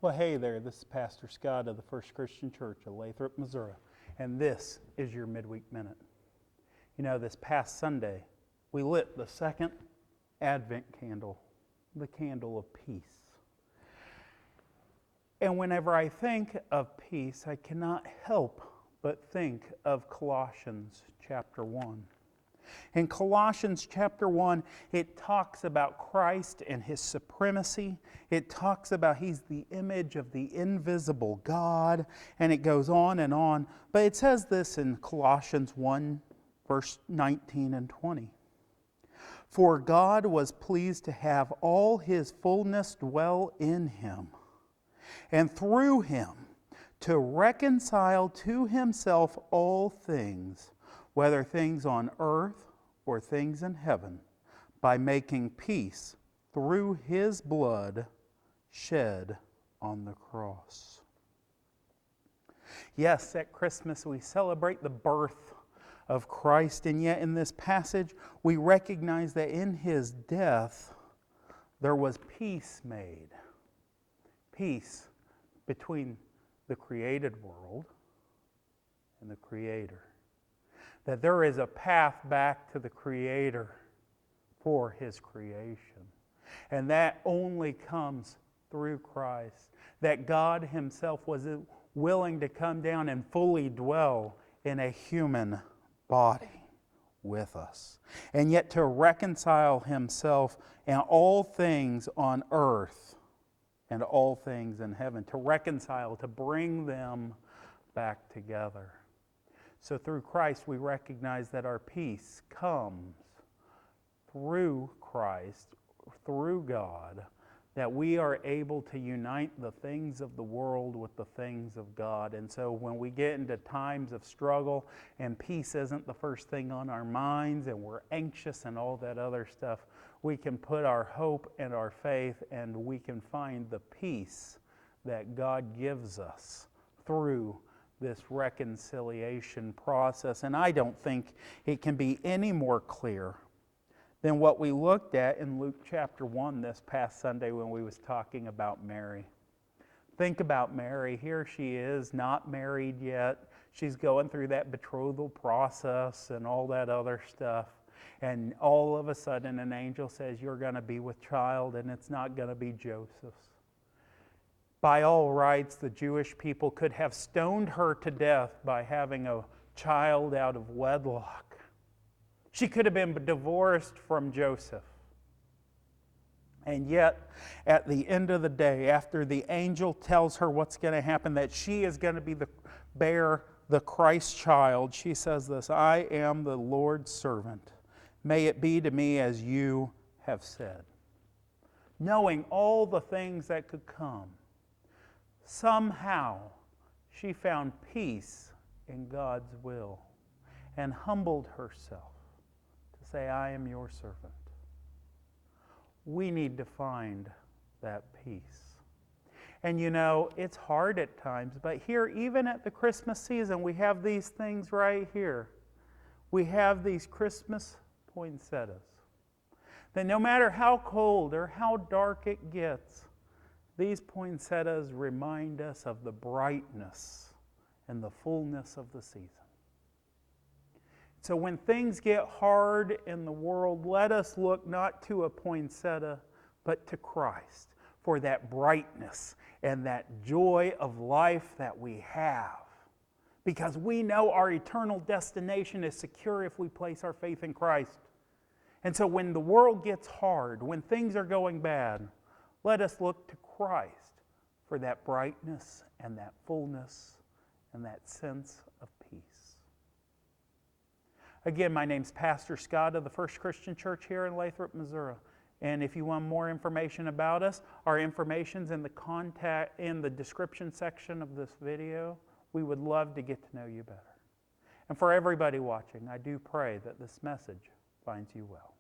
Well, hey there, this is Pastor Scott of the First Christian Church of Lathrop, Missouri, and this is your Midweek Minute. You know, this past Sunday, we lit the second Advent candle, the candle of peace. And whenever I think of peace, I cannot help but think of Colossians chapter 1. In Colossians chapter 1, it talks about Christ and His supremacy. It talks about He's the image of the invisible God, and it goes on and on. But it says this in Colossians 1, verse 19 and 20. For God was pleased to have all His fullness dwell in Him, and through Him to reconcile to Himself all things, whether things on earth or things in heaven, by making peace through His blood shed on the cross. Yes, at Christmas we celebrate the birth of Christ, and yet in this passage we recognize that in His death there was peace made. Peace between the created world and the Creator. That there is a path back to the Creator for His creation. And that only comes through Christ. That God Himself was willing to come down and fully dwell in a human body with us. And yet to reconcile Himself and all things on earth and all things in heaven. To reconcile, to bring them back together. So through Christ we recognize that our peace comes through Christ, through God, that we are able to unite the things of the world with the things of God. And so when we get into times of struggle and peace isn't the first thing on our minds and we're anxious and all that other stuff, we can put our hope and our faith and we can find the peace that God gives us through this reconciliation process. And I don't think it can be any more clear than what we looked at in Luke chapter 1 this past Sunday when we was talking about Mary. Think about Mary. Here she is, not married yet. She's going through that betrothal process and all that other stuff. And all of a sudden an angel says, you're going to be with child, and it's not going to be Joseph's. By all rights, the Jewish people could have stoned her to death by having a child out of wedlock. She could have been divorced from Joseph. And yet, at the end of the day, after the angel tells her what's going to happen, that she is going to bear the Christ child, she says this, I am the Lord's servant. May it be to me as you have said. Knowing all the things that could come, somehow she found peace in God's will and humbled herself to say, I am your servant. We need to find that peace. And you know, it's hard at times, but here, even at the Christmas season, we have these things right here. We have these Christmas poinsettias. That no matter how cold or how dark it gets, these poinsettias remind us of the brightness and the fullness of the season. So when things get hard in the world, let us look not to a poinsettia, but to Christ for that brightness and that joy of life that we have. Because we know our eternal destination is secure if we place our faith in Christ. And so when the world gets hard, when things are going bad, let us look to Christ for that brightness and that fullness and that sense of peace. Again, my name's Pastor Scott of the First Christian Church here in Lathrop, Missouri. And if you want more information about us, our information's in the description section of this video. We would love to get to know you better. And for everybody watching, I do pray that this message finds you well.